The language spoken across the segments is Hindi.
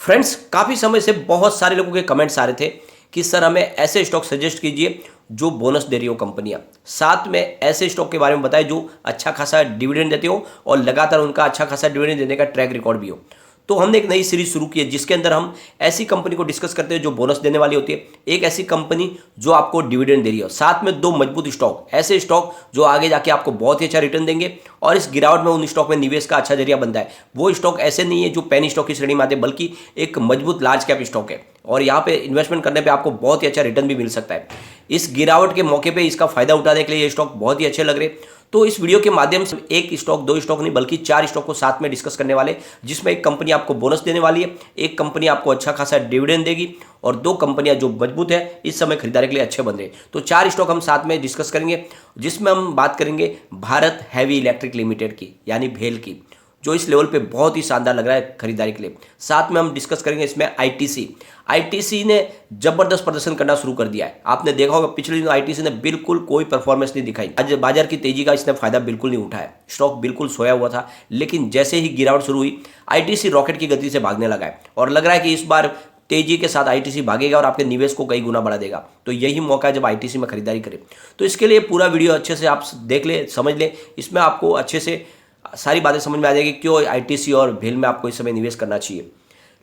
फ्रेंड्स, काफ़ी समय से बहुत सारे लोगों के कमेंट्स आ रहे थे कि सर हमें ऐसे स्टॉक सजेस्ट कीजिए जो बोनस दे रही हो कंपनियां, साथ में ऐसे स्टॉक के बारे में बताएं जो अच्छा खासा डिविडेंड देते हो और लगातार उनका अच्छा खासा डिविडेंड देने का ट्रैक रिकॉर्ड भी हो। तो हमने एक नई सीरीज शुरू की है जिसके अंदर हम ऐसी कंपनी को डिस्कस करते हैं जो बोनस देने वाली होती है, एक ऐसी कंपनी जो आपको डिविडेंड दे रही हो, साथ में दो मजबूत स्टॉक, ऐसे स्टॉक जो आगे जाके आपको बहुत ही अच्छा रिटर्न देंगे और इस गिरावट में उन स्टॉक में निवेश का अच्छा जरिया बनता है। वो स्टॉक ऐसे नहीं है जो पेनी स्टॉक की श्रेणी में आते हैं, बल्कि एक मजबूत लार्ज कैप स्टॉक है और यहाँ पे इन्वेस्टमेंट करने पे आपको बहुत ही अच्छा रिटर्न भी मिल सकता है। इस गिरावट के मौके पे इसका फायदा उठाने के लिए ये स्टॉक बहुत ही अच्छे लग रहे। तो इस वीडियो के माध्यम से एक स्टॉक, दो स्टॉक नहीं बल्कि चार स्टॉक को साथ में डिस्कस करने वाले, जिसमें एक कंपनी आपको बोनस देने वाली है, एक कंपनी आपको अच्छा खासा डिविडेंड देगी और दो कंपनियां जो मजबूत है, इस समय खरीदारी के लिए अच्छे बन रहे। तो चार स्टॉक हम साथ में डिस्कस करेंगे, जिसमें हम बात करेंगे भारत हैवी इलेक्ट्रिक लिमिटेड की, यानी भेल की, जो इस लेवल पे बहुत ही शानदार लग रहा है खरीदारी के लिए। साथ में हम डिस्कस करेंगे इसमें आईटीसी ने जबरदस्त प्रदर्शन करना शुरू कर दिया है। आपने देखा होगा पिछले दिनों आईटीसी ने बिल्कुल कोई परफॉर्मेंस नहीं दिखाई। आज बाजार की तेजी का इसने फायदा बिल्कुल नहीं उठाया, स्टॉक बिल्कुल सोया हुआ था, लेकिन जैसे ही गिरावट शुरू हुई आईटीसी रॉकेट की गति से भागने लगा है और लग रहा है कि इस बार तेजी के साथ आईटीसी भागेगा और आपके निवेश को कई गुना बढ़ा देगा। तो यही मौका है जब आईटीसी में खरीदारी करें। तो इसके लिए पूरा वीडियो अच्छे से आप देख ले, समझ ले, इसमें आपको अच्छे से सारी बातें समझ में आ जाएगी क्यों आईटीसी और भेल में आपको इस समय निवेश करना चाहिए।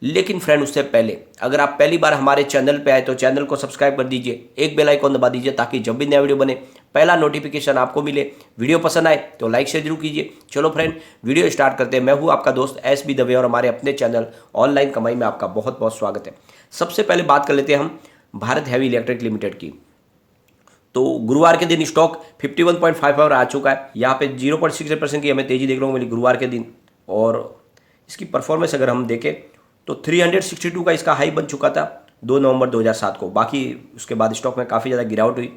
लेकिन फ्रेंड, उससे पहले अगर आप पहली बार हमारे चैनल पे आए तो चैनल को सब्सक्राइब कर दीजिए, एक बेल आइकॉन दबा दीजिए ताकि जब भी नया वीडियो बने पहला नोटिफिकेशन आपको मिले। वीडियो पसंद आए तो लाइक शेयर जरूर कीजिए। चलो फ्रेंड, वीडियो स्टार्ट करते हैं। मैं हूँ आपका दोस्त SB दवे और हमारे अपने चैनल ऑनलाइन कमाई में आपका बहुत बहुत स्वागत है। सबसे पहले बात कर लेते हैं हम भारत हैवी इलेक्ट्रिक लिमिटेड की। तो गुरुवार के दिन स्टॉक 51.5 पर आ चुका है। यहाँ पे 0.6% की हमें तेजी देखने को मिली गुरुवार के दिन और इसकी परफॉर्मेंस अगर हम देखें तो 362 का इसका हाई बन चुका था 2 नवंबर 2007 को। बाकी उसके बाद स्टॉक में काफ़ी ज़्यादा गिरावट हुई।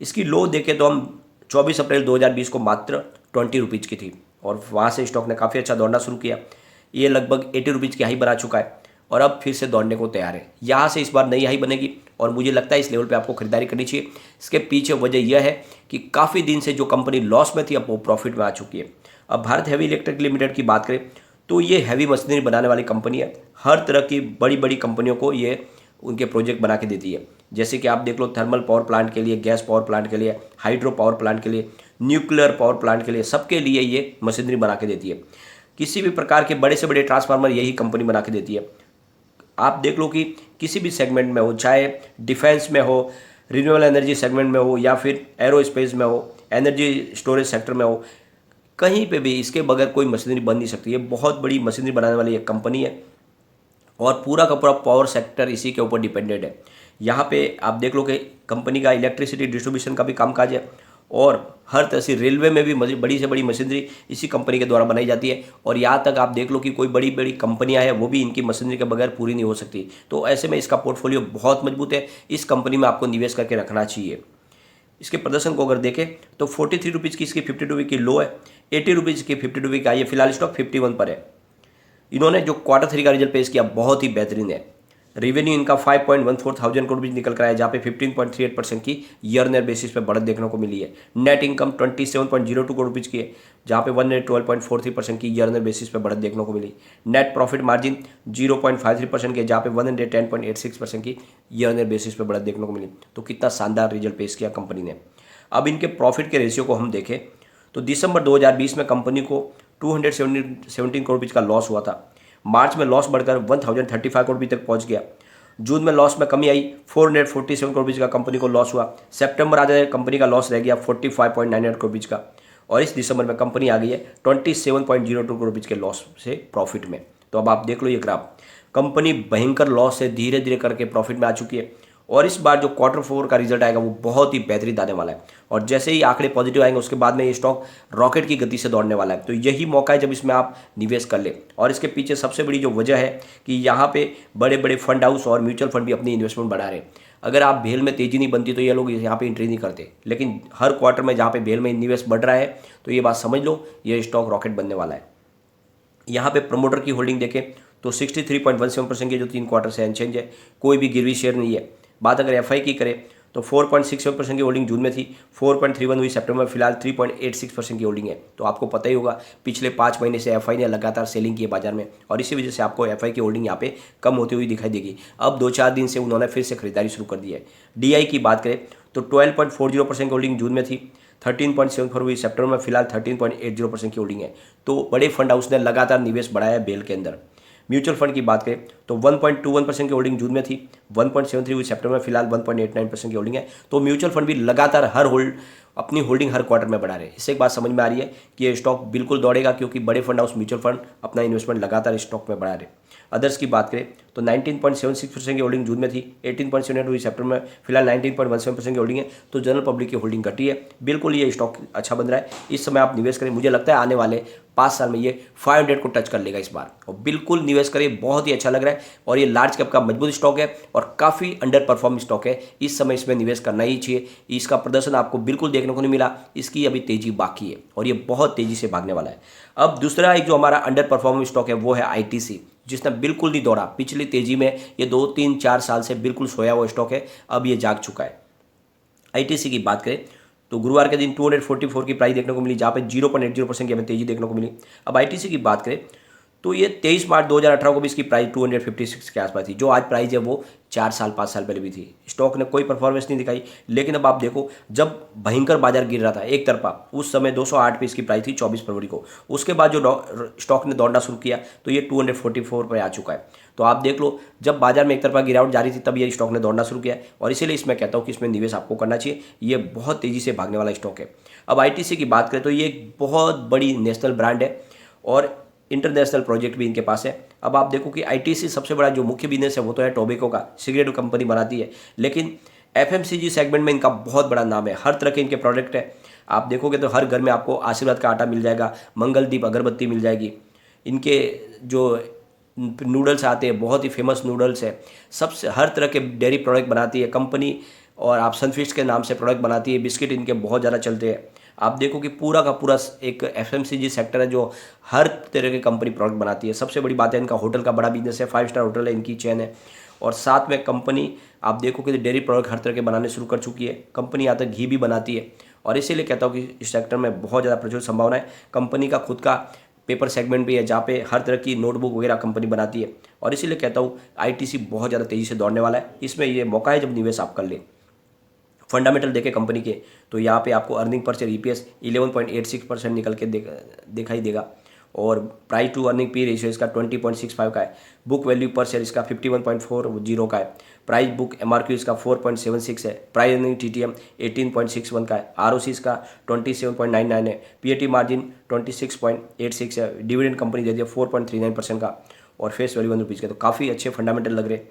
इसकी लो देखें तो हम 24 अप्रैल 2020 को मात्र 20 रुपीज़ की थी और वहाँ से स्टॉक ने काफ़ी अच्छा दौड़ना शुरू किया। ये लगभग 80 रुपीज़ की हाई बना चुका है और अब फिर से दौड़ने को तैयार है। यहाँ से इस बार नई हाई बनेगी और मुझे लगता है इस लेवल पे आपको खरीदारी करनी चाहिए। इसके पीछे वजह यह है कि काफ़ी दिन से जो कंपनी लॉस में थी अब वो प्रॉफिट में आ चुकी है। अब भारत हैवी इलेक्ट्रिक लिमिटेड की बात करें तो ये हैवी मशीनरी बनाने वाली कंपनी है। हर तरह की बड़ी बड़ी कंपनियों को ये उनके प्रोजेक्ट बना के देती है। जैसे कि आप देख लो, थर्मल पावर प्लांट के लिए, गैस पावर प्लांट के लिए, हाइड्रो पावर प्लांट के लिए, न्यूक्लियर पावर प्लांट के लिए, सबके लिए ये मशीनरी बना के देती है। किसी भी प्रकार के बड़े से बड़े ट्रांसफार्मर यही कंपनी बना के देती है। आप देख लो कि किसी भी सेगमेंट में हो, चाहे डिफेंस में हो, रिन्यूएबल एनर्जी सेगमेंट में हो या फिर एरोस्पेस में हो, एनर्जी स्टोरेज सेक्टर में हो, कहीं पे भी इसके बगैर कोई मशीनरी बन नहीं सकती है। बहुत बड़ी मशीनरी बनाने वाली एक कंपनी है और पूरा का पूरा पावर सेक्टर इसी के ऊपर डिपेंडेंट है। यहाँ पे आप देख लो कि कंपनी का इलेक्ट्रिसिटी डिस्ट्रीब्यूशन का भी कामकाज है और हर तरह से रेलवे में भी बड़ी से बड़ी मशीनरी इसी कंपनी के द्वारा बनाई जाती है। और यहाँ तक आप देख लो कि कोई बड़ी बड़ी कंपनियां हैं वो भी इनकी मशीनरी के बगैर पूरी नहीं हो सकती। तो ऐसे में इसका पोर्टफोलियो बहुत मजबूत है। इस कंपनी में आपको निवेश करके रखना चाहिए। इसके प्रदर्शन को अगर देखें तो 43 रुपीज़ की इसकी 52 वीक की लो है, 80 रुपीज़ की 52 वीक का ये फिलहाल स्टॉक 51 पर है। इन्होंने जो Q3 का रिजल्ट पेश किया बहुत ही बेहतरीन है। रेवेन्यू इनका 5.14 थाउजेंड करोड़ निकल कर आया, जहाँ पे 15.38% की ईयर नेट बेसिस पे बढ़त देखने को मिली है। नेट इनकम 27.02 करोड़ रुपीज़ की है, जहाँ पे 112.43% की ईयर नेट बेसिस पे बढ़त देखने को मिली। नेट प्रॉफिट मार्जिन 0.53% की है, जहाँ पे 110.86% की ईयर नेट बेसिस पे बढ़त देखने को मिली। तो कितना शानदार रिजल्ट पेश किया कंपनी ने। अब इनके प्रॉफिट के रेशियो को हम देखें तो दिसंबर 2020 में कंपनी को 217 करोड़ रुपीज़ का लॉस हुआ था। मार्च में लॉस बढ़कर 1035 करोड़ रुपये तक पहुंच गया। जून में लॉस में कमी आई, 447 करोड़ रुपये का कंपनी को लॉस हुआ। सितंबर आ जाए कंपनी का लॉस रह गया 45.98 करोड़ रुपये का और इस दिसंबर में कंपनी आ गई है 27.02 करोड़ रुपये के लॉस से प्रॉफिट में। तो अब आप देख लो ये ग्राफ, कंपनी भयंकर लॉस से धीरे धीरे करके प्रॉफिट में आ चुकी है और इस बार जो Q4 का रिजल्ट आएगा वो बहुत ही बेहतरीन आने वाला है और जैसे ही आंकड़े पॉजिटिव आएंगे उसके बाद में ये स्टॉक रॉकेट की गति से दौड़ने वाला है। तो यही मौका है जब इसमें आप निवेश कर ले। और इसके पीछे सबसे बड़ी जो वजह है कि यहाँ पे बड़े बड़े फंड हाउस और म्यूचुअल फंड भी अपनी इन्वेस्टमेंट बढ़ा रहे हैं। अगर आप भेल में तेजी नहीं बनती तो ये लोग यहाँ पे एंट्री नहीं करते, लेकिन हर क्वार्टर में जहाँ पे भेल में निवेश बढ़ रहा है तो ये बात समझ लो ये स्टॉक रॉकेट बनने वाला है। यहाँ पे प्रमोटर की होल्डिंग देखें तो 63.17% की जो 3 क्वार्टर से अनचेंज है, कोई भी गिरवी शेयर नहीं है। बात अगर FI की करें तो 4.67% की होल्डिंग जून में थी, 4.31 हुई सितंबर में, फिलहाल 3.86% की होल्डिंग है। तो आपको पता ही होगा पिछले 5 महीने से एफआई ने लगातार सेलिंग की है बाजार में, और इसी वजह से आपको एफआई की होल्डिंग यहाँ पे कम होती हुई दिखाई देगी। अब 2-4 दिन से उन्होंने फिर से खरीदारी शुरू कर दी है। डीआई की बात करें तो 12.40% की होल्डिंग जून में थी, 13.74 हुई सितंबर में, फिलहाल 13.80% की होल्डिंग है। तो बड़े फंड हाउस ने लगातार निवेश बढ़ाया है बेल के अंदर। म्यूचुअल फंड की बात करें तो 1.21% की होल्डिंग जून में थी, 1.73 हुई सितंबर में, फिलहाल 1.89% की होल्डिंग है। तो म्यूचुअल फंड भी लगातार अपनी होल्डिंग हर क्वार्टर में बढ़ा रहे हैं। इससे एक बात समझ में आ रही है कि ये स्टॉक बिल्कुल दौड़ेगा, क्योंकि बड़े फंड हाउस म्यूचुअल फंड अपना इन्वेस्टमेंट लगातार स्टॉक में बढ़ा रहे हैं। अदर्स की बात करें तो 19.76% की होल्डिंग जून में थी, 18.78 हुई सितंबर में, फिलहाल 19.17% की होल्डिंग है। तो जनरल पब्लिक की होल्डिंग घटी है। बिल्कुल ये स्टॉक अच्छा बन रहा है, इस समय आप निवेश करें। मुझे लगता है आने वाले 5 साल में ये 500 को टच कर लेगा इस बार, और बिल्कुल निवेश करें, बहुत ही अच्छा लग रहा है। और ये लार्ज कैप का मजबूत स्टॉक है और काफ़ी अंडर परफॉर्म स्टॉक है, इस समय इसमें निवेश करना ही चाहिए। इसका प्रदर्शन आपको बिल्कुल देखने को नहीं मिला, इसकी अभी तेजी बाकी है और ये बहुत तेजी से भागने वाला है। अब दूसरा एक जो हमारा अंडर परफॉर्मिंग स्टॉक है वो है आईटीसी, जिसने बिल्कुल नहीं दौड़ा पिछली तेजी में। ये 2-3-4 साल से बिल्कुल सोया हुआ स्टॉक है, अब ये जाग चुका है। आईटीसी की बात करें तो गुरुवार के दिन 244 की प्राइस देखने को मिली, जहाँ पे 0.80% की हमें तेजी देखने को मिली। अब आईटीसी की बात करें तो ये 23 मार्च 2018 को भी इसकी प्राइस 256 के आसपास थी, जो आज प्राइस है वो 5 साल पहले भी थी। स्टॉक ने कोई परफॉर्मेंस नहीं दिखाई, लेकिन अब आप देखो जब भयंकर बाजार गिर रहा था एक तरफा, उस समय 208 पे इसकी प्राइस थी 24 फरवरी को। उसके बाद जो स्टॉक ने दौड़ना शुरू किया तो ये 244 पर आ चुका है। तो आप देख लो जब बाजार में एक तरफा गिरावट जारी थी तब ये स्टॉक ने दौड़ना शुरू किया, और इसीलिए इसमें कहता हूँ कि इसमें निवेश आपको करना चाहिए। ये बहुत तेज़ी से भागने वाला स्टॉक है। अब आईटीसी की बात करें तो ये एक बहुत बड़ी नेशनल ब्रांड है और इंटरनेशनल प्रोजेक्ट भी इनके पास है। अब आप देखो कि आईटीसी सबसे बड़ा जो मुख्य बिजनेस है वो तो है टोबैको का, सिगरेट कंपनी बनाती है, लेकिन एफएमसीजी सेगमेंट में इनका बहुत बड़ा नाम है। हर तरह के इनके प्रोडक्ट है, आप देखोगे तो हर घर में आपको आशीर्वाद का आटा मिल जाएगा, मंगलदीप अगरबत्ती मिल जाएगी। इनके जो नूडल्स आते हैं बहुत ही फेमस नूडल्स है, सबसे हर तरह के डेयरी प्रोडक्ट बनाती है कंपनी, और आप सनफिस्ट के नाम से प्रोडक्ट बनाती है। बिस्किट इनके बहुत ज़्यादा चलते हैं। आप देखो कि पूरा का पूरा एक एफएमसीजी सेक्टर है जो हर तरह की कंपनी प्रोडक्ट बनाती है। सबसे बड़ी बात है इनका होटल का बड़ा बिजनेस है, 5 स्टार होटल है इनकी चेन है, और साथ में कंपनी आप देखो कि डेयरी प्रोडक्ट हर तरह के बनाने शुरू कर चुकी है। कंपनी यहाँ तक घी भी बनाती है, और इसीलिए कहता हूँ कि इस सेक्टर में बहुत ज़्यादा प्रचुर संभावना है। कंपनी का खुद का पेपर सेगमेंट भी है जहाँ पे हर तरह की नोटबुक वगैरह कंपनी बनाती है, और इसीलिए कहता हूँ आईटीसी बहुत ज़्यादा तेज़ी से दौड़ने वाला है। इसमें ये मौका है जब निवेश आप कर लें। फंडामेंटल देखे कंपनी के तो यहाँ पे आपको अर्निंग पर शेयर ईपीएस 11.86% निकल के दिखाई देगा, और price to earning P ratio इसका 20.65 का है। बुक वैल्यू पर शेयर इसका 51.40 का है। प्राइस बुक एमआरक्यू इसका 4.76 है। प्राइस अर्निंग टीटीएम 18.61 का है। आरओसी इसका 27.99 है। पीएटी मार्जिन 26.86 है। डिविडेंड कंपनी दे दिया 4.39% का, और फेस वैल्यू 1 रुपीज़ का। तो काफ़ी अच्छे फंडामेंटल लग रहे हैं।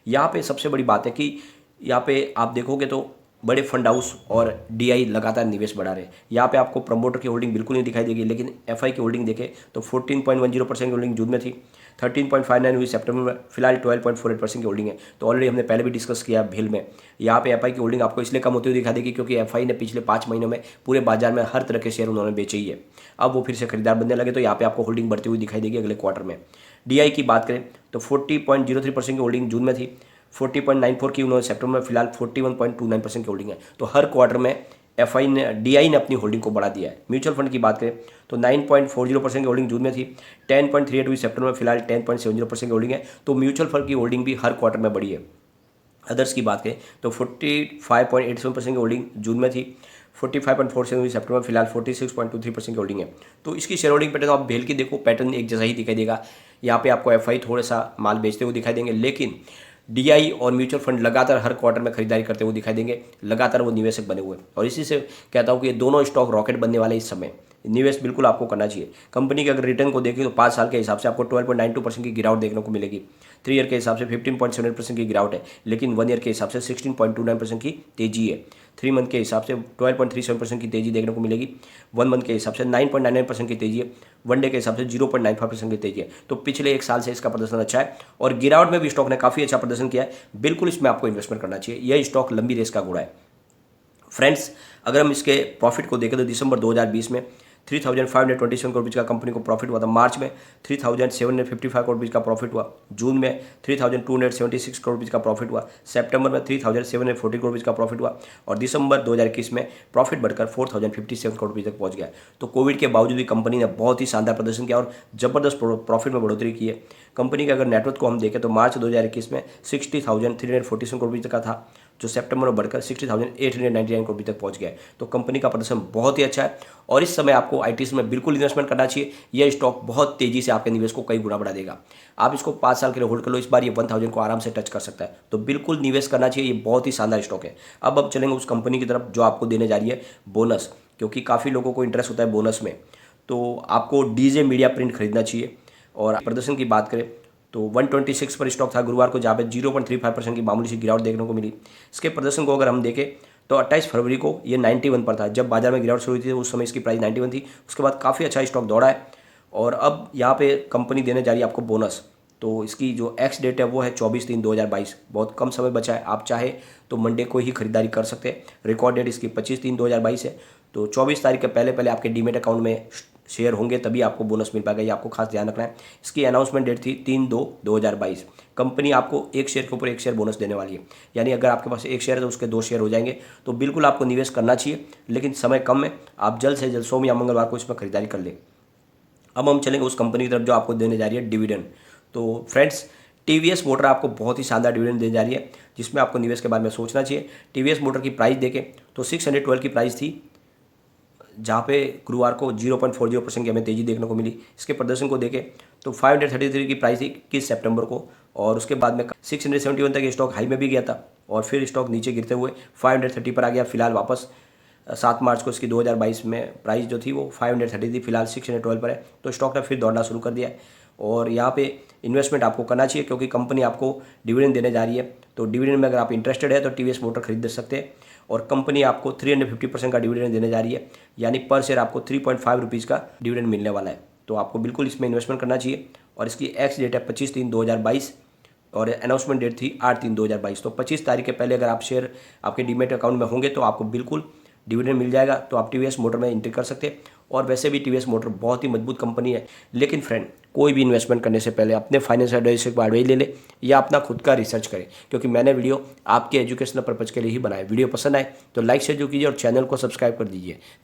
यहाँ पे सबसे बड़ी बात है कि यहाँ पे आप देखोगे तो बड़े फंड हाउस और डीआई लगातार निवेश बढ़ा रहे हैं। यहाँ पे आपको प्रमोटर की होल्डिंग बिल्कुल नहीं दिखाई देगी, लेकिन एफआई की होल्डिंग देखें तो 14.10% की होल्डिंग जून में थी, 13.59 हुई सितंबर में, फिलहाल 12.48% की होल्डिंग है। तो ऑलरेडी हमने पहले भी डिस्कस किया भेल में। यहाँ पे एफआई की होल्डिंग आपको इसलिए कम होती हुई दिखा देगी क्योंकि एफआई ने पिछले 5 महीनों में पूरे बाजार में हर तरह के शेयर उन्होंने बेचे ही है। अब वो फिर से खरीदार बनने लगे, तो यहाँ पे आपको होल्डिंग बढ़ती हुई दिखाई देगी अगले क्वार्टर में। डीआई की बात करें तो 40.03% की होल्डिंग जून में थी, 40.94 की उन्होंने सितंबर में, फिलहाल 41.29% की होल्डिंग है। तो हर क्वार्टर में डीआई ने अपनी होल्डिंग को बढ़ा दिया है। म्यूचुअल फंड की बात करें तो 9.40% की होल्डिंग जून में थी, 10.38 हुई सितंबर में, फिलहाल 10.70% की होल्डिंग है। तो म्यूचुअल फंड की होल्डिंग भी हर क्वार्टर में बढ़ी है। अदर्स की बात करें तो 45.87% की होल्डिंग जून में थी, 45.47 हुई सितंबर में, फिलहाल 46.23% की होल्डिंग है। तो इसकी शेयर होल्डिंग पैटर्न आप भेल की देखो, पैटर्न एक जैसा ही दिखाई देगा। यहाँ पे आपको एफआई थोड़ा सा माल बेचते हुए दिखाई देंगे, लेकिन डीआई और म्यूचुअल फंड लगातार हर क्वार्टर में खरीदारी करते हुए दिखाई देंगे। लगातार वो निवेशक बने हुए हैं, और इसी से कहता हूँ कि ये दोनों स्टॉक रॉकेट बनने वाले इस समय। निवेश बिल्कुल आपको करना चाहिए। कंपनी के अगर रिटर्न को देखें तो 5 साल के हिसाब से आपको 12.92% की गिरावट देखने को मिलेगी। 3 ईयर के हिसाब से 15.7% की गिरावट है, लेकिन 1 ईयर के हिसाब से 16.29% की तेजी है। 3 मंथ के हिसाब से 12.37% की तेजी देखने को मिलेगी। 1 मंथ के हिसाब से 9.99% की तेजी है। 1 डे के हिसाब से 0.95% की तेजी है। तो पिछले 1 साल से इसका प्रदर्शन अच्छा है, और गिरावट में भी स्टॉक ने काफ़ी अच्छा प्रदर्शन किया है। बिल्कुल इसमें आपको इन्वेस्टमेंट करना चाहिए। यह स्टॉक लंबी रेस का घोड़ा है। फ्रेंड्स, अगर हम इसके प्रॉफिट को देखें तो दिसंबर 2020 में 3,527 करोड़ रुपये का कंपनी को प्रॉफिट हुआ था। मार्च में 3,755 करोड़ रुपये का प्रॉफिट हुआ। जून में 3,276 करोड़ रुपये का प्रॉफिट हुआ। सितंबर में 3,740 करोड़ रुपये का प्रॉफिट हुआ और दिसंबर 2021 में प्रॉफिट बढ़कर 4,057 करोड़ रुपये तक पहुंच गया। तो कोविड के बावजूद भी कंपनी ने बहुत ही शानदार प्रदर्शन किया और जबरदस्त प्रॉफिट में बढ़ोतरी की है। कंपनी के अगर नेटवर्थ को हम देखें तो मार्च 2021 में 60,347 करोड़ रुपये का था, जो सितंबर में बढ़कर 60,899 करोड़ तक पहुंच गया है। तो कंपनी का प्रदर्शन बहुत ही अच्छा है और इस समय आपको आईटीसी में बिल्कुल इन्वेस्टमेंट करना चाहिए। यह स्टॉक बहुत तेजी से आपके निवेश को कई गुना बढ़ा देगा। आप इसको 5 साल के लिए होल्ड कर लो, इस बार ये 1000 को आराम से टच कर सकता है। तो बिल्कुल निवेश करना चाहिए, ये बहुत ही शानदार स्टॉक है। अब चलेंगे उस कंपनी की तरफ जो आपको देने जा रही है बोनस, क्योंकि काफ़ी लोगों को इंटरेस्ट होता है बोनस में। तो आपको डीजे मीडिया प्रिंट खरीदना चाहिए। और प्रदर्शन की बात करें तो 126 पर स्टॉक था गुरुवार को, जहाँ पे 0.35% की मामूली सी गिरावट देखने को मिली। इसके प्रदर्शन को अगर हम देखें तो 28 फरवरी को ये 91 पर था। जब बाजार में गिरावट शुरू हुई थी उस समय इसकी प्राइस 91 थी। उसके बाद काफ़ी अच्छा स्टॉक दौड़ा है और अब यहाँ पे कंपनी देने जा रही है आपको बोनस। तो इसकी जो एक्स डेट है वो है 24/3/2022। बहुत कम समय बचा है, आप चाहे तो मंडे को ही खरीदारी कर सकते हैं। रिकॉर्ड डेट इसकी 25/3/2022 है। तो 24 तारीख के पहले पहले आपके डीमेट अकाउंट में शेयर होंगे तभी आपको बोनस मिल पाएगा, ये आपको खास ध्यान रखना है। इसकी अनाउंसमेंट डेट थी 3/2/2022। कंपनी आपको एक शेयर के ऊपर एक शेयर बोनस देने वाली है, यानी अगर आपके पास एक शेयर है तो उसके 2 शेयर हो जाएंगे। तो बिल्कुल आपको निवेश करना चाहिए, लेकिन समय कम है। आप जल्द से जल्द सोम या मंगलवार को इसमें खरीदारी कर लें। अब हम चलेंगे उस कंपनी की तरफ जो आपको देने जा रही है डिविडेंड। तो फ्रेंड्स, टीवीएस मोटर आपको बहुत ही शानदार डिविडेंड देने जा रही है, जिसमें आपको निवेश के बारे में सोचना चाहिए। टीवीएस मोटर की प्राइस देखें तो 612 की प्राइस थी, जहाँ पे गुरुवार को 0.40% की हमें तेजी देखने को मिली। इसके प्रदर्शन को देखें तो 533 की प्राइस थी 21 सितंबर को और उसके बाद में 671 तक स्टॉक हाई में भी गया था और फिर स्टॉक नीचे गिरते हुए 530 पर आ गया। फिलहाल वापस 7 मार्च को इसकी 2022 में प्राइस जो थी वो 530 थी, फिलहाल 612 पर है। तो स्टॉक ने फिर दौड़ना शुरू कर दिया है और यहाँ पे इन्वेस्टमेंट आपको करना चाहिए, क्योंकि कंपनी आपको डिविडेंड देने जा रही है। तो डिविडेंड में अगर आप इंटरेस्टेड है तो टीवीएस मोटर खरीद सकते हैं और कंपनी आपको 350% का डिविडेंड देने जा रही है, यानी पर शेयर आपको 3.5 रुपीज़ का डिविडेंड मिलने वाला है। तो आपको बिल्कुल इसमें इन्वेस्टमेंट करना चाहिए और इसकी एक्स डेट है 25/3/2022 और अनाउंसमेंट डेट थी 8/3/2022। तो 25 तारीख के पहले अगर आप शेयर आपके डीमेट अकाउंट में होंगे तो आपको बिल्कुल डिविडेंड मिल जाएगा। तो आप टीवीएस मोटर में एंट्री कर सकते हैं और वैसे भी टीवीएस मोटर बहुत ही मजबूत कंपनी है। लेकिन फ्रेंड, कोई भी इन्वेस्टमेंट करने से पहले अपने फाइनेंशियल एडवाइजर को एडवाइस ले ले या अपना खुद का रिसर्च करें, क्योंकि मैंने वीडियो आपके एजुकेशनल पर्पज़ के लिए ही बनाया। वीडियो पसंद आए तो लाइक शेयर जो कीजिए और चैनल को सब्सक्राइब कर दीजिए। थैंक